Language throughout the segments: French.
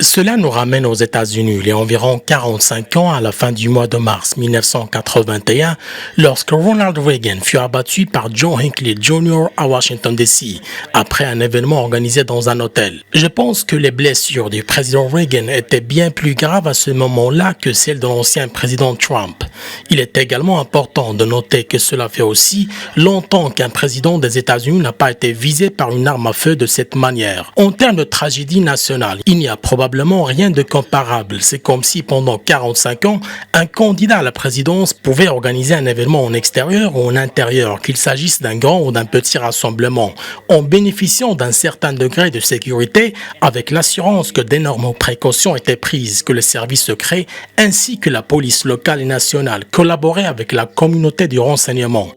Cela nous ramène aux États-Unis, il y a environ 45 ans, à la fin du mois de mars 1981, lorsque Ronald Reagan fut abattu par John Hinckley Jr. à Washington DC, après un événement organisé dans un hôtel. Je pense que les blessures du président Reagan étaient bien plus graves à ce moment-là que celles de l'ancien président Trump. Il est également important de noter que cela fait aussi longtemps qu'un président des États-Unis n'a pas été visé par une arme à feu de cette manière. En termes de tragédie nationale, il n'y a probablement rien de comparable. C'est comme si pendant 45 ans, un candidat à la présidence pouvait organiser un événement en extérieur ou en intérieur, qu'il s'agisse d'un grand ou d'un petit rassemblement, en bénéficiant d'un certain degré de sécurité, avec l'assurance que d'énormes précautions étaient prises, que les services secrets ainsi que la police locale et nationale collaboraient avec la communauté du renseignement.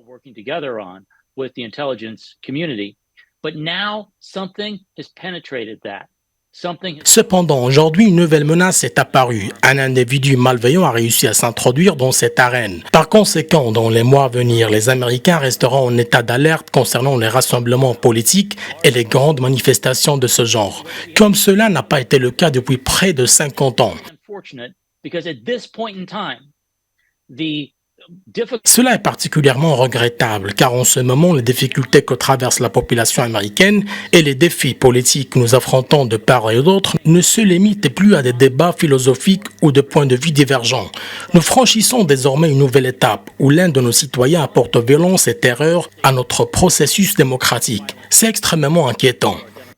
Cependant, aujourd'hui, une nouvelle menace est apparue. Un individu malveillant a réussi à s'introduire dans cette arène. Par conséquent, dans les mois à venir, les Américains resteront en état d'alerte concernant les rassemblements politiques et les grandes manifestations de ce genre, comme cela n'a pas été le cas depuis près de 50 ans. Cela est particulièrement regrettable car en ce moment, les difficultés que traverse la population américaine et les défis politiques que nous affrontons de part et d'autre ne se limitent plus à des débats philosophiques ou de points de vue divergents. Nous franchissons désormais une nouvelle étape où l'un de nos citoyens apporte violence et terreur à notre processus démocratique. C'est extrêmement inquiétant.